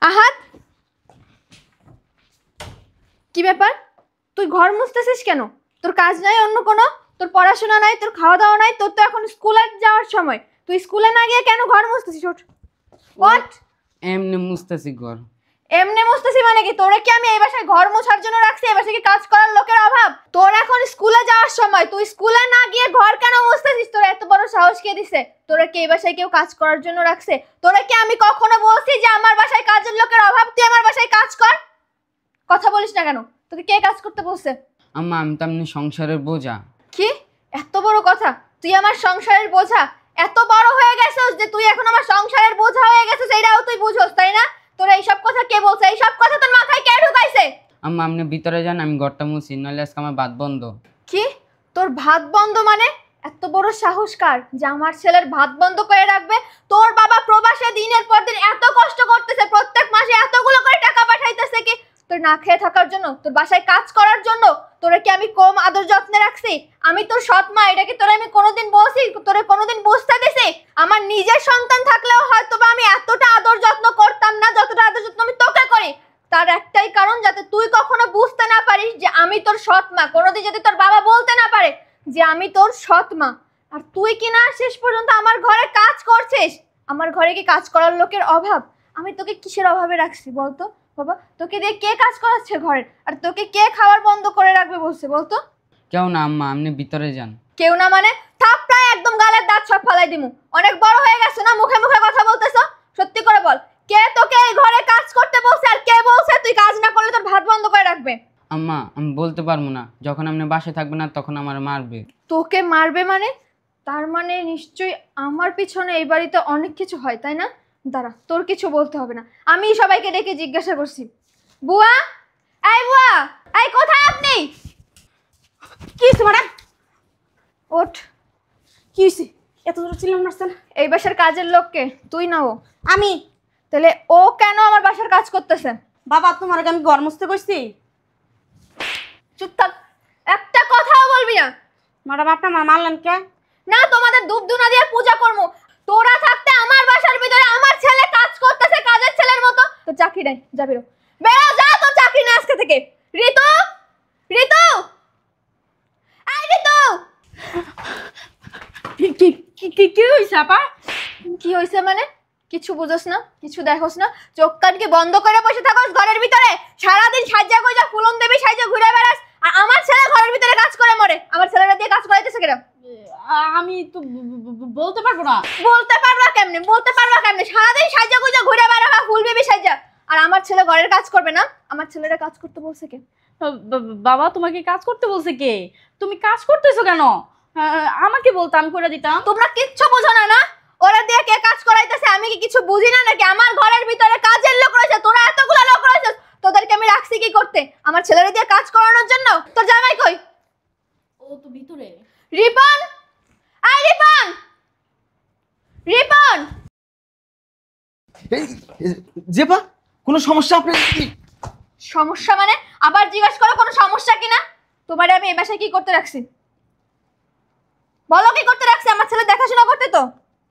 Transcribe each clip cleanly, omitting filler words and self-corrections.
আহাত, কি ব্যাপার? তুই ঘর মুছতেছিস কেন? তোর কাজ নাই অন্য কোনো? তোর পড়াশোনা নাই, তোর খাওয়া দাওয়া নাই? তোর তো এখন স্কুলে যাওয়ার সময়। তুই স্কুলে না গিয়ে কেন ঘর মুছতেছিস? ওঠ। ওঠ। এমনি মুছতেছি ঘর। এমনি মুছতেছি মানে কি? তোরে কি আমি এই বাসায় ঘর মোছার জন্য রাখছি? এই বাসায় কি কাজ করার লোকের অভাব? তোর এখন স্কুলে যাওয়ার সময়, তুই স্কুলে না গিয়ে ঘর কেন মুছতেছিস? তোর এত বড় সাহস কে দিছে? তোরে কি এই বাসায় কেউ কাজ করার জন্য রাখছে? তোরে কি আমি কখনো বলছি যে আমার বাসায় কাজের লোকের অভাব, তুই আমার বাসায় কাজ কর? কথা বলিস না কেন? তোকে কে কাজ করতে বলছে? আম্মা আমি তো এমনি সংসারের বোঝা। কি এত বড় কথা? তুই আমার সংসারের বোঝা? এত বড় হয়ে গেছিস যে তুই এখন আমার সংসারের বোঝা হয়ে গেছিস, এইটাও তুই বুঝোস তাই না? তোর এইসব কথা কে বলছে? এইসব কথা তোর মাথায় কে ঢুকাইছে? আম্মা আপনি ভিতরে যান, আমি ঘরটা মুছি, নাহলে আজকে আমার ভাত বন্ধ। কি? তোর ভাত বন্ধ মানে? এত বড় সাহস কার যে আমার ছেলের ভাত বন্ধ করে রাখবে? তোর বাবা প্রবাসে দিনের পর দিন এত কষ্ট করতেছে, প্রত্যেক মাসে এতগুলো করে টাকা পাঠাইতেছে কি তোর না খেয়ে থাকার জন্য, তোর বাসায় কাজ করার জন্য? তোরে কি আমি কম আদর যত্নে রাখছি? আমি তোর সৎ মা, এটা কি তোরে আমি কোনোদিন বলছি? তোরে কোনোদিন বুঝতে দিছি? আমার নিজের সন্তান থাকলেও হয়তো বা আমি এতটা আদর যত্ন করতাম না যতটা আদর যত্ন আমি তোকে করি। তার একটাই কারণ, যাতে তুই কখনো বুঝতে না পারিস যে আমি তোর সৎ মা। কোনোদিন যদি তোর বাবা বলতে না পারে যে আমি তোর সৎ মা। আর তুই কি না শেষ পর্যন্ত আমার ঘরে কাজ করছিস? আমার ঘরে কি কাজ করার লোকের অভাব? আমি তোকে কিসের অভাবে রাখছি বলতো বাবা? তোকে দিয়ে কে কাজ করাচ্ছে ঘরে? আর তোকে কে খাবার বন্ধ করে রাখবে বলছে বলতো? কেউ না আম্মা, আপনি ভিতরে যান। কেউ না মানে? থাপড়ায় একদম গালের দাঁত সব ফালাই দিমু। অনেক বড় হয়ে গেছে না, মুখে মুখে কথা বলতেছো? সত্যি করে বল, কে তোকে এই ঘরে কাজ করতে বলছে? আর কে বলছে তুই কাজ না করলে তোর ভাত বন্ধ করে রাখবে? আম্মা আমি বলতে পারবো না, যখন আপনি বাসায় থাকবেন না তখন আমার মারবে। তোকে মারবে মানে? তার মানে নিশ্চয়ই আমার পিছনে এই বাড়িতে অনেক কিছু হয় তাই না? দাঁড়া, তোর কিছু বলতে হবে না, আমি সবাইকে ডেকে জিজ্ঞাসা করছি। বুয়া, এই বুয়া, এই কোথায় আপনি? কি হয়েছে ম্যাডাম? ওঠ। কি হয়েছে? এত দূর ছিলাম মারছেন? এই বাসার কাজের লোককে তুই না ও? আমি। তাহলে ও কেন আমার বাসার কাজ করতেছে? বাবা তোমার আগে আমি ঘর মুছতে কইছি? চুপ থাক, একটা কথাও বলবি না। ম্যাডাম আপনার মা মারলেন কে? না, তোমাদের ধূপ ধুনা দিয়ে পূজা করবো। তোরা থাকতে আমার বাসার ভিতরে আমার ছেলে কাজ করতেছে কাজের ছেলের মতো। তো চাকরি নাই, যা বেরো, বেরো যা, তোর চাকরি না আজকে থেকে। ঋতু, ঋতু, এই ঋতু। কি কি কি কি হইছে আপা? কি হইছে মানে? কিছু বুঝোস না, কিছু দেখোস না? চোখ কান কি বন্ধ করে বসে থাকোস ঘরের ভিতরে? সারাদিন সাজ্জা গজা ফুলন দেবী সাজ্জা ঘুরে বেড়াস, আর আমার ছেলে ঘরের ভিতরে কাজ করে মরে। আমার ছেলেরা দিয়ে কাজ করাইতেছে কেন? আমি তো বলতে পারবো না। বলতে পারবা কেমনে? বলতে পারবা কেমনে? সারাদিন সাজ্জা গজা ঘুরে বেড়াবা ফুল বেবি সাজ্জা, আর আমার ছেলে ঘরের কাজ করবে না? আমার ছেলেরা কাজ করতে বলছে কে? বাবা তোমাকে কাজ করতে বলছে কে? তুমি কাজ করতেছো কেন? আমাকে বলতো আমি করে দিতাম। তোমরা কিচ্ছু বুঝো না না? ওরা দিয়ে কে কাজ করাইতেছে আমি কি কিছু বুঝি না নাকি? আমার ঘরের ভিতরে কাজের লোক রয়েছে, তোরা এতগুলো লোক রয়েছে, তোদেরকে আমি রাখছি কি করতে? আমার ছেলেরা দিয়ে কাজ করানোর জন্য? তোর জামাই কই? ও তো ভিতরে। রিপন, আই রিপন, রিপন। জেপা, কোনো সমস্যা? আপনি সমস্যা মানে? আবার জিজ্ঞেস করো কোনো সমস্যা কিনা? তোমারে আমি এই বাসায় কি করতে রাখছি? বলো কি করতে রাখছি? আমার ছেলে দেখাশোনা করতে তো?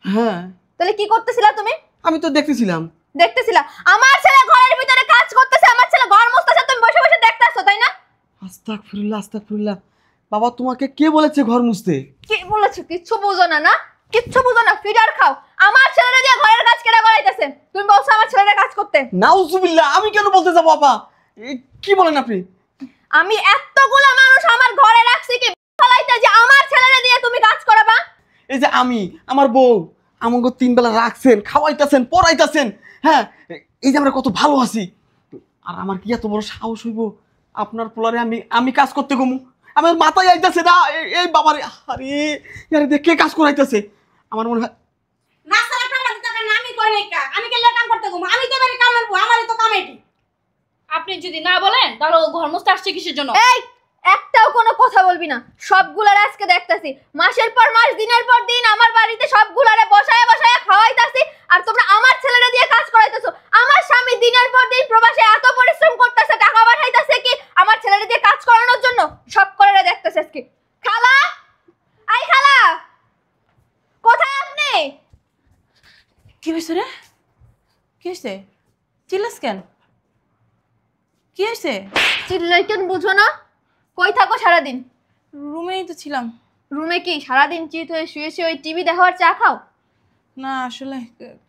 হ্যাঁ, তাহলে কি করতেছিলা তুমি? আমি তো দেখতেছিলাম। দেখতেছিলা আমার ছেলে ঘরের ভিতরে কাজ করতেছে, আমার ছেলে ঘর মুছতেছে, তুমি বসে বসে দেখতেছো তাই না? আস্তাগফিরুল্লাহ, আস্তাগফিরুল্লাহ। বাবা তোমাকে কে বলেছে ঘর মুছতে? কি বলেছো? কিচ্ছু বুঝো না না? কিচ্ছু বুঝো না, ফিডার খাও। আমার ছেলেরা দিয়ে ঘরের কাজ কেডা করাইতেছে? তুমি বলছো আমার ছেলেরা কাজ করতে। নাউজুবিল্লাহ, আমি কেন বলতে যাবো বাবা? কি বলেন আপনি? আমি এতগুলা মানুষ আমার ঘরে রাখছি কি ফলাইতে যে আমার ছেলেরা দিয়ে তুমি কাজ করাবা? এই যে আমি, আমার বউ আমাকে 3 বেলা রাখছেন, খাওয়াইতেছেন, পড়াইতেছেন। হ্যাঁ, এই যে আমরা কত ভালো আছি। আর আমার কি এত বড় সাহস হইব আপনার পোলারে আমি কাজ করতে গমু? আমার মাথায় আইতাছে না এই বাবারে। আরে আরে দেখ কে কাজ করাইতেছে। আমার মনে হয় না স্যার আপনার কাছে টাকা না আমি কই নাই কা। আমি কেন কাম করতে গো? আমি তো বাড়ি কাম করব, আমারই তো কাম এটি। আপনি যদি না বলেন তাহলে ও ঘর মুছতে আসছে কিসের জন্য? এই একটাও কোনো কথা বলবি না। সবগুলার আজকে দেখতাছি মাসের পর মাস দিনের পর দিন আমার বাড়িতে সবগুলারে বসায় বসায় খাওয়াইতাছি, আর তোমরা আমার ছেলেরা দিয়ে কাজ করাইতেছো। আমার স্বামী দিনের পর দিন প্রবাসে এত পরিশ্রম করতেছে, টাকা পাঠাইতেছে কি আমার ছেলেরা দিয়ে কাজ করানোর জন্য? সব করে দেখতেছে আজকে। খালা, আই খালা, কোথায় আপনি? কি হইছে রে? কি হইছে? চিল্লাস কেন? কি হয়েছে? চিল্লাই কেন বুঝো না? কই থাকো সারাদিন? রুমেই তো ছিলাম। রুমে কি সারাদিন চিত হয়ে শুয়ে শুয়ে ওই টিভি দেখো আর চা খাও? না আসলে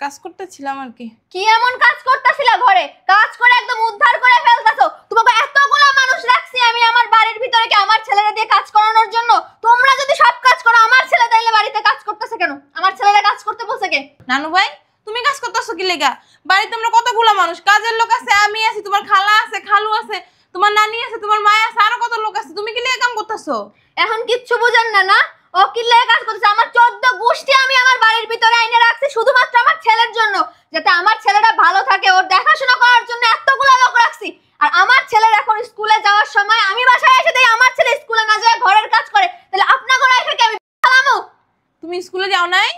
কাজ করতেছিলাম আর কি। কি এমন কাজ করতেছিলা ঘরে? কাজ করে একদম উদ্ধার করে ফেলতাছো। তোমাকে এতগুলো মানুষ রাখছি আমি আমার বাড়ির ভিতরে কি আমার ছেলেরা দিয়ে কাজ করানোর জন্য? তোমরা যদি সব কাজ করো আমার ছেলে তাইলে বাড়িতে কাজ করতেছে কেন? আমার ছেলেরা কাজ করতে বলছে কে? নানু ভাই তুমি কাজ করতেছো কি লেগা? বাড়িতে আমরা কতগুলো মানুষ, কাজের লোক আছে, আমি আছি, তোমার খালা আছে, খালু আছে, তোমার নানি আছে, তোমার মা আছে, আরো কত লোক আছে। তুমি কি লেগা কাম করতেছো? এখন কিচ্ছু বুঝেন না না? ও কিল্লে কাজ করতেছে। আমার 14 গোষ্ঠী আমি আমার বাড়ির ভিতরে আইনে রাখছি শুধুমাত্র আমার ছেলের জন্য, যাতে আমার ছেলেটা ভালো থাকে, ওর দেখাশোনা করার জন্য এতগুলো লোক রাখছি। আর আমার ছেলের এখন স্কুলে যাওয়ার সময় আমি বাসায় এসে দেই আমার ছেলে স্কুলে না যায় ঘরের কাজ করে, তাহলে আপনাকে রাখে কি আমি পালামো? তুমি স্কুলে যাও নাই?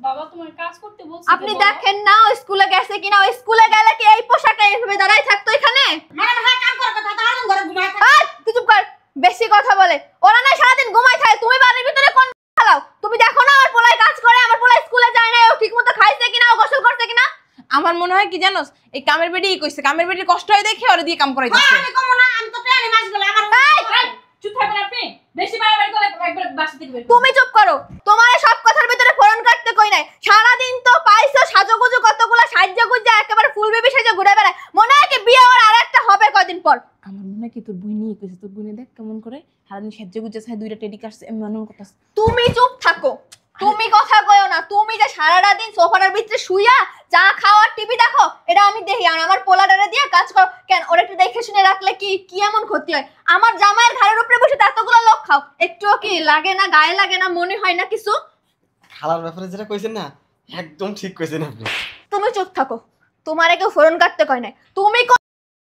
বাবা তোমার কাজ করতে বলছি। আপনি দেখেন না ও স্কুলে গেছে কিনা? ও স্কুলে গেলে কি এই পোশাকে এইভাবে দাঁড়াই থাকতো এখানে? ম্যাডাম হ্যাঁ কাম করার কথা, তাহলে ঘরে ঘুমায় থাক। আর তুই চুপ কর, বেশি কথা বলে। ওরা না সারাদিন ঘুমাই থাকে, তুমি বাড়ির ভিতরে কোন খালাও? তুমি দেখো না আমার পোলাই কাজ করে, আমার পোলাই স্কুলে যায় না, ও ঠিকমতো খাইছে কিনা, ও গোসল করছে কিনা? আমার মনে হয় কি জানোস, এই কামের বেডিই কইছে, কামের বেডির কষ্ট হয় দেখে ওরে দিয়ে কাম করাইতেছে। আমি কম না, আমি তো প্রাণী মাছ গেলে আমার চুপ থাকবেন আপনি। বেশি বাড়াবাড়ি করলে একবার বাসা থেকে বের করে তুমি চুপ করো। তোমার এই সব কথার ভিতরে ফোরন কাটতে কই নাই। সারাদিন তো পাইছো সাজগুজু কতগুলো সাজগুজু একেবারে ফুল বেবি সেজে ঘুরে বেড়ায়। মনে হয় কি বিয়ে ওর আরেকটা হবে কয়দিন পর। আমার মনে হয় কি তোর বই নিয়ে কইছে, তোর বই দেখ কেমন করে সারাদিন সাজ্জা গুজ্জা ছাই দুইটা টেডি কাটছে, এমন মনে করতাস। তুমি চুপ থাকো, তুমি কথা কইও না। তুমি যে সারা দিন সোফার ভিতরে শুইয়া চা খাও আর টিভি দেখো, এটা আমি দেখি। আর আমার পোলাডারে দিয়ে কাজ করো কেন? ওরা একটু দেখে শুনে রাখলে কি কি এমন ক্ষতি হয়? আমার জামাইয়ের ঘাড়ের উপরে বসে তো এতগুলো লোক খাও, একটুও কি লাগে না? গায়ে লাগে না? মনে হয় না কিছু? খালার ব্যাপারে যেটা কইছেন না, একদম ঠিক কইছেন আপনি। তুমি চুপ থাকো, তোমারে কেউ ফোরন কাটতে কয় নাই। তুমি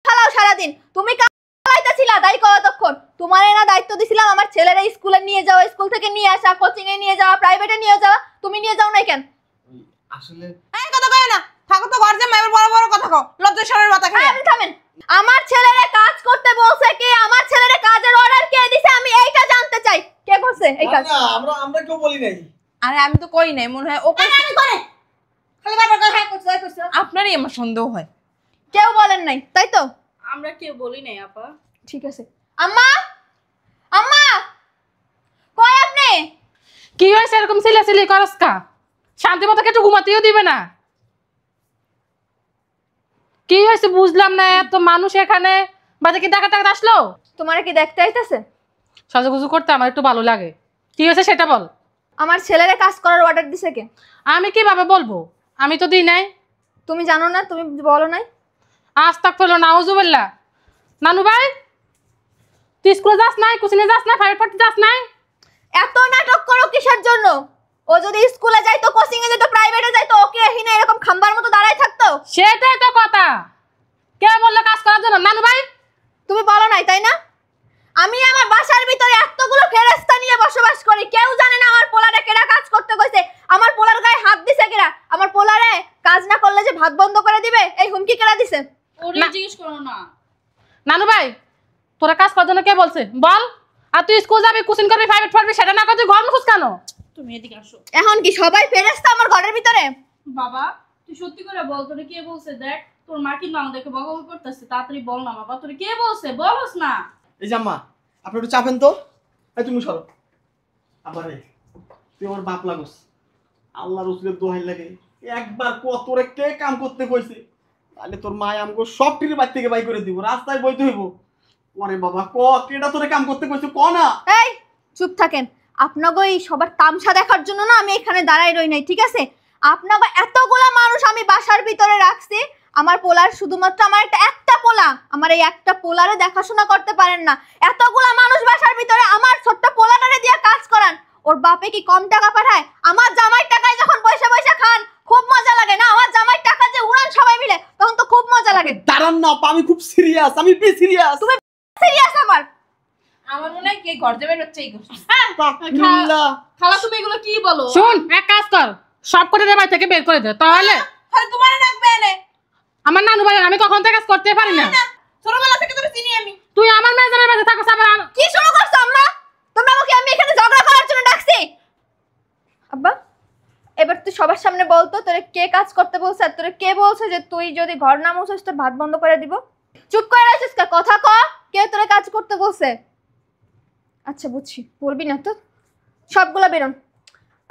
খালাও সারাদিন, তুমি কালাইতেছিলা দাই কতক্ষণ? তোমারে না দায়িত্ব দিছিলাম আমার ছেলেরা স্কুলে নিয়ে যাওয়া, স্কুল থেকে নিয়ে আসা, কোচিং এ নিয়ে যাওয়া, প্রাইভেটে নিয়ে যাওয়া, তুমি নিয়ে যাও নাই কেন? আসলে এই কথা কয় না, থাকো তো ঘর জামাই, এবার বড় বড় কথা কও, লজ্জা শরমের মাথা খায়। আপনি থামেন। আমার ছেলেরা কাজ করতে বলছে কে? আমার ছেলেরা কাজের অর্ডার কে দিছে? আমি এইটা জানতে চাই, কে করছে এই কাজ? না, আমরা কেউ বলি নাই। আরে আমি তো কই নাই, মনে হয় ও কইছে। আমি করে খালি বারবার করে হ্যাঁ করছে করছে। আপনারই আমার সন্দেহ হয়। কেউ বলেন নাই তাই তো? আমরা কেউ বলি নাই আপা। ঠিক আছে। আম্মা, আম্মা কই আপনি? কি হয়েছে এরকম চিল্লাচিল্লি করস কা? শান্তি মতো একটু ঘুমাতেও দিবে না? কি হয়েছে বুঝলাম না, এত মানুষ এখানে, বাজে কি টাকা টাকা আসলো? তোমারে কি দেখতে আইতাছে? সাজুগুজু করতে আমার একটু ভালো লাগে। কি হয়েছে সেটা বল। আমার ছেলেরা কাজ করার অর্ডার দিছে কে? আমি কিভাবে বলবো? আমি তো দিই নাই। তুমি জানো না? তুমি বলো নাই? আস্তাগফিরুল্লাহ, নাউজুবিল্লাহ। নানু ভাই, তুই স্কুলে যাস নাই, কোচিংয়ে যাস নাই, প্রাইভেট পড়তে যাস নাই? এত নাটক করো কিসের জন্য? ও যদি স্কুলে যাইতো, কোচিং এ যেত, প্রাইভেটে যাইতো, ওকে এহিনা এরকম খাম্বার মতো দাঁড়ায় থাকতো? সেটাই তো কথা। কে বললো কাজ করার জন্য? নানু ভাই, তুমি বলো নাই তাই না? আমি আমার বাসার ভিতরে এতগুলো ফেরেশতা নিয়ে বসবাস করি, কেউ জানে না আমার পোলারে কেডা কাজ করতে কইছে, আমার পোলার গায়ে হাত দিছে কেডা, আমার পোলারে কাজ না করলে যে ভাত বন্ধ করে দিবে এই হুমকি কেডা দিছে? ওরে না। জিজ্ঞেস করো না। নানু ভাই, তোরা কাজ করার জন্য কে বলছে বল? আর তুই স্কুল যাবি, কোচিং করবি, প্রাইভেট পড়বি, সেটা না করে তুই ঘর মুখোস কেন? তুমি এদিকে আসো। এখন কি সবাই ফেরেশতা আমার ঘরের ভিতরে? বাবা তুই সত্যি করে বল, তোরে কে বলছে? দেখ তোর মা কিন্তু আমাদেরকে বকাবকি করতেছে, তাড়াতাড়ি বল না বাবা, তোরে কে বলছে? বলস না। এই যে আম্মা, আপনি একটু চাপেন তো। এই তুমি সরো। আবারে তুই আমার বাপ লাগোস, আল্লাহ রসুলের দোহাই লাগে। একবার তোরে কে কাম করতে কইছে? তাহলে তোর মা আমগো সব টির বাড়ি থেকে বাই করে দিব, রাস্তায় বইতে হইব। ওরে বাবা, কেডা তোরে কাম করতে কইছে ক না? এই চুপ থাকেন। আপনাকে এই সবার তামসা দেখার জন্য না আমি এখানে দাঁড়াই রই নাই, ঠিক আছে? আপনাকে এতগুলা মানুষ আমি বাসার ভিতরে রাখছি, আমার পোলার শুধুমাত্র আমার একটা পোলা, আমার এই একটা পোলারে দেখাশোনা করতে পারেন না। এতগুলা মানুষ বাসার ভিতরে আমার ছোট্ট পোলাটারে দিয়ে কাজ করান, ওর বাপে কি কম টাকা পাঠায়? আমার জামাইয়ের টাকায় যখন পয়সা পয়সা খান খুব মজা লাগে না? আমার জামাইয়ের টাকা যে উড়ান সবাই মিলে, তখন তো খুব মজা লাগে। দাঁড়ান না, আমি খুব সিরিয়াস, আমি সিরিয়াস। তুমি সিরিয়াস? আমার মনে হয় কি ঘর জামাই হচ্ছে এই গোষ্ঠী। আলহামদুলিল্লাহ। খালা তুমি এগুলো কি বলো? শোন, এক কাজ কর, সব করে বাড়ি থেকে বের করে দে, তাহলে আরে তোমার রাখবে এনে। আমার নানু ভাই আমি কখন থেকে কাজ করতে পারি না। ছোটবেলা থেকে তোরে চিনি আমি। তুই আমার মেজারের বাড়িতে থাকস, আবার কি শুরু করছো আম্মা? তোমরা আমাকে আমি এখানে ঝগড়া করার জন্য ডাকছি? আব্বা এবার তুই সবার সামনে বলতো তোরে কে কাজ করতে বলছে, আর তোরে কে বলছে যে তুই যদি ঘর না মুছিস তোর ভাত বন্ধ করে দিব? চুপ করে আছিস কে? কথা ক, কে তোরে কাজ করতে বলছে? আচ্ছা বুঝছি, বলবি না তো। সবগুলা বেরোন।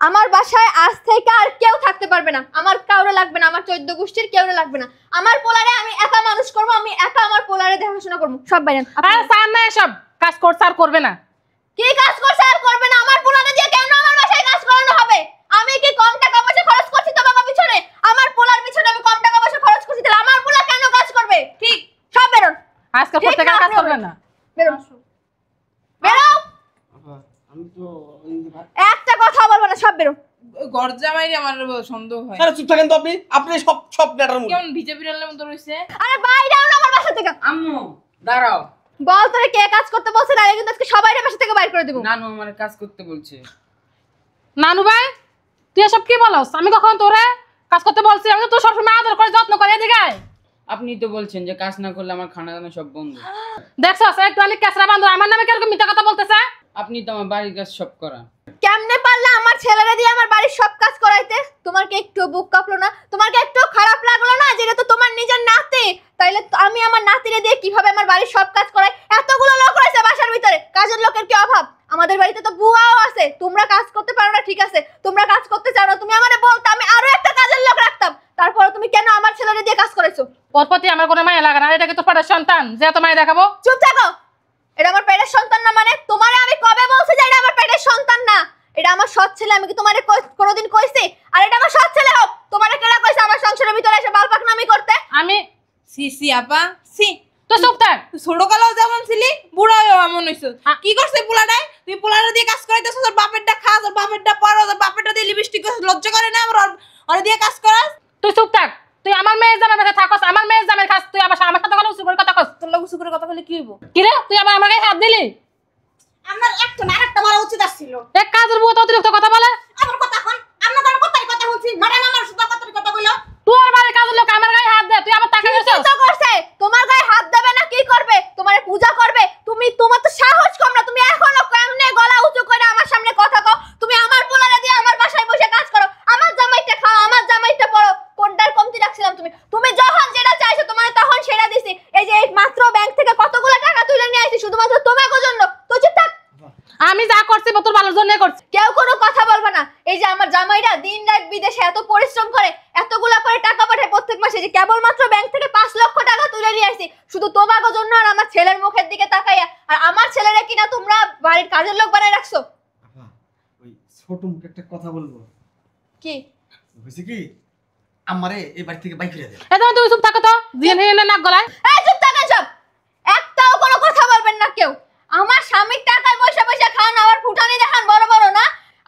আমার বাসায় আজ থেকে আর কেউ থাকতে পারবে না। আমার কাউরে লাগবে না, আমার 14 গোষ্ঠীর কেউরে লাগবে না। আমার পোলারে আমি একা মানুষ করব, আমি একা আমার পোলারে দেখাশোনা করব। সব বাইরেন। আর স্যার না এসব কাজ করছে আর করবে না। কি কাজ করছে আর করবে না? আমার পোলারে দিয়ে কেন আমার বাসায় কাজ করানো হবে? আমি কি কম টাকা পয়সা খরচ করছি তোমার পিছনে? আমার পোলার পিছনে আমি কম টাকা পয়সা খরচ করছি, তাহলে আমার পোলা কেন কাজ করবে? ঠিক, সব বেরোন। আজকে ঠিক প্রত্যেকের না, কাজ আপনিও করবে না। বেরোন, বেরো। আমি তো একটা কথা বলবো না, সব বেরো। ঘর জামাইরে আমার সন্দেহ হয়। আরে চুপ থাকেন তো আপনি, আপনি সব সব লেটার মুখ। কেমন ভিজে বিড়ালের মতো রইছে। আরে বাইরে আনো আমার বাসা থেকে। আম্মু দাঁড়াও। বল তোরে কে কাজ করতে বলছে, নালে কিন্তু আজকে সবাইরে বাসা থেকে বাইর করে দেব। নানু আমার কাজ করতে বলছে। নানু ভাই তুই এসব কি বলস? আমি কখন তোরে কাজ করতে বলছি? আমি তো তোর সবসময় আদর করে যত্ন করে এদিকে আয়। আপনি তো বলছেন যে কাজ না করলে আমার খানা দানা সব বন্ধ। দেখছস একটু অনেক কেসরা বান্ধব আমার নামে কিরকম মিথ্যা কথা বলতেছে। আপনি তো আমার বাড়ির কাজ সব করা। কেমনে পারলে আমার ছেলেরা দিয়ে আমার বাড়ির সব কাজ করাইতে? তোমার কি একটু বুক কাঁপলো না? তোমার কি একটু খারাপ লাগলো না? যেটা তো তোমার নিজের নাতি, তাইলে আমি আমার নাতিরে দিয়ে কিভাবে আমার বাড়ির সব কাজ করাই? এতগুলো লোক রয়েছে বাসার ভিতরে, কাজের লোকের কি অভাব? আমাদের বাড়িতে তো বুয়াও আছে। তোমরা কাজ করতে পারো না ঠিক আছে, তোমরা কাজ করতে চাও না, তুমি আমারে বলতে আমি আরো একটা কাজের লোক রাখতাম। তারপর তুমি কেন আমার ছেলেরে দিয়ে কাজ করাইছো? ওর প্রতি আমার কোনো মায়া লাগে না। এটা কি তোর পেটের সন্তান যে এত মায়া দেখাবো? চুপ থাকো। এটা আমার পেটের সন্তান না মানে? তোমারে আমি কবে বলছি যে এটা আমার পেটের সন্তান না? এটা আমার সৎ ছেলে। আমি কি তোমারে কোনোদিন কইছি? আর এটা আমার সৎ ছেলে হোক, তোমারে কেডা কইছে আমার সংসারের ভিতরে এসে বালপাক নামি করতে? আমি সি সি আপা সি। তো চুপ থাক। তুই ছোট কালেও যেমন ছিলি বুড়াও এমন হইছ। আ- কি করছে পোলাটাই? তুই পোলাটা দিয়ে কাজ করাইতেছ, তোর বাপেরটা খা, তোর বাপেরটা পরো, তোর বাপেরটা দিয়ে লিপস্টিক লজ্জা করে না আমার ওরে দিয়ে কাজ করাস? তুই চুপ থাক। তুই আমার মেয়ের জামার কাছে থাকস, আমার মেয়ের জামার কাছে তুই আবার আমার সাথে উঁচু করে কথা কস। তোর লোক উঁচু করে কথা বলে কি হইব? কি রে তুই আবার আমার গায়ে হাত দিলি? আমার একটা না আরেকটা মারা উচিত ছিল। এক কাজের বুয়া তো অতিরিক্ত কথা বলে। আমার কথা কোন? আমরা তো কথাই কথা বলছি, ম্যাডাম আমার সাথে কথার কথা কইলো। তোর বাড়ির কাজের লোক আমার গায়ে হাত দেয়, তুই আমার টাকা কি দিছস? তো করছে? তোমার গায়ে হাত দেবে না কি করবে? তোমারে পূজা করবে? তোমার তো সাহস কম না? তুমি এখনো কেমনে গলা উঁচু করে আমার সামনে কথা কও? তুমি আমার পোলারে দিয়ে আমার বাসায় বসে কাজ করো, আমার জামাইটা খাও, আমার জামাইটা পড়ো। কোনটার কমতি রাখছিলাম? তুমি যখন যেটা চাইছো তোমার তখন সেটা দিছি। এই যে এই মাত্র ব্যাংক থেকে কতগুলো টাকা তুলে নিয়ে আইছি শুধুমাত্র তোমাকে জন্য। তো চুপ থাক। আমি যা করছি তোর ভালোর জন্য করছি। কেউ কোনো কথা বলবে না। এই যে আমার জামাইরা দিন রাত বিদেশে এত পরিশ্রম করে, এতগুলা করে টাকা পাঠায় প্রত্যেক মাসে, যে কেবলমাত্র ব্যাংক থেকে 5 লক্ষ টাকা তুলে নিয়ে আসি শুধু তোমাকে জন্য আর আমার ছেলের মুখের দিকে তাকাইয়া। আর আমার ছেলেরা কিনা তোমরা বাড়ির কাজের লোক বানায় রাখছো। আপা, ওই ছোট মুখে একটা কথা বলবো। কি হয়েছে কি, আমারে এই বাড়ি থেকে বাইক ফিরে দেন। এই তুমি চুপ থাকো তো, জিন হিনে নাক গলায়। এই চুপ থাকেন সব। একটাও কোনো কথা বলবেন না কেউ। আমার স্বামীর টাকায় পয়সা পয়সা খান, আবার ফুটানি দেখান বড় বড় না।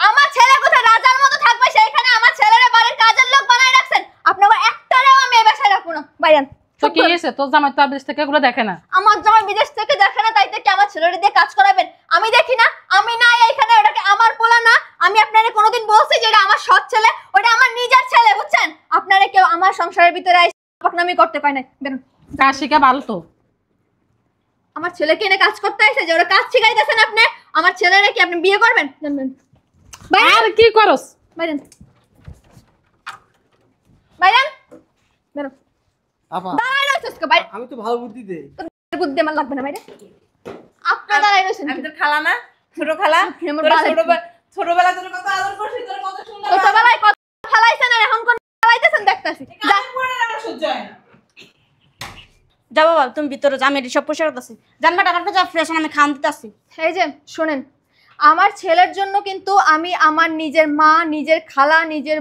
আমার ছেলে কোথায় রাজার মতো থাকবে সেইখানে আমার ছেলেরা বাড়ির কাজের লোক বানায় রাখছেন। আপনারা একটারেও আমি এই বাসায় রাখবো না। বাইরান। তো কি হয়েছে? তোর জামাই তো আর বিদেশ থেকে এগুলো দেখে না। আমার জামাই বিদেশ থেকে দেখে না, তাইতে কি আমার ছেলেরে দিয়ে কাজ করাবেন? আমি দেখি না? আমি নাই এইখানে, ওটাকে আমার পোলা না? আমি আপনারে কোনোদিন বলছি যে এটা আমার সৎ ছেলে? ওটা আমার নিজের ছেলে, বুঝছেন? আপনারা কেউ আমার সংসারের ভিতরে আইসা পাকনামি করতে পায় না। বেরোন। কাজ শিখে ভালো তো। আমার ছেলেকে এনে কাজ করতে আইছে, যে ওরা কাজ শিখাইতেছেন আপনি? আমার ছেলেরে কি আপনি বিয়ে করবেন? জানবেন? আর কি করস? বাইরেন, বাইরেন, বেরো। আপা, দাঁড়াই রয়েছিস কে? বাইরে। আমি তো ভালো বুদ্ধি দেই। তোর বুদ্ধি আমার লাগবে না, বাইরে। আপনার দাঁড়াই রয়েছেন। আমি তোর খালা না? ছোট খালা? আপনি আমার তোর বালের ছোটবেলা তোর কত আদর করছি, তোর কত সুন্দর ছোটবেলায় কত ফালাইছেন আর এখন কোন ফালাইতেছেন দেখতাছি। যা। সহ্য হয় না। যা বাবা তুমি ভিতরে যা, আমি এটি সব পরিষ্কার করতেছি। জান ম্যাডাম আপনি যা, ফ্রেশ আমি খান দিতেছি। এই যে শোনেন, আমার ছেলের জন্য কিন্তু আমি আমার নিজের মা, নিজের খালা, নিজের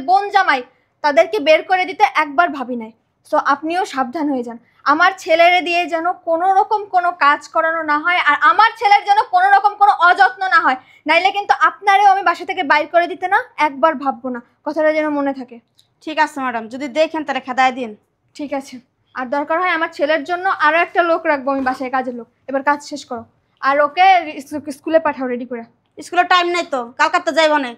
বোন জামাই তাদেরকে বের করে দিতে একবার ভাবি নাই। সো আপনিও সাবধান হয়ে যান। আমার ছেলেরে দিয়ে যেন কোনো রকম কোনো কাজ করানো না হয়, আর আমার ছেলের যেন কোনো রকম কোনো অযত্ন না হয়, নাইলে কিন্তু আপনারেও আমি বাসা থেকে বাইর করে দিতে না একবার ভাববো না। কথাটা যেন মনে থাকে। ঠিক আছে ম্যাডাম, যদি দেখেন তাহলে খেদায় দিন। ঠিক আছে। আর দরকার হয় আমার ছেলের জন্য আরো একটা লোক রাখবো আমি বাসায়, কাজের লোক। এবার কাজ শেষ করো আর ওকে স্কুলে পাঠাও রেডি করে। স্কুলের টাইম নাই তো, কালকাতা যাইব না।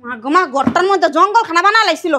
মা গো মা, ঘরটার মধ্যে জঙ্গল খানা বানা লাইছিল।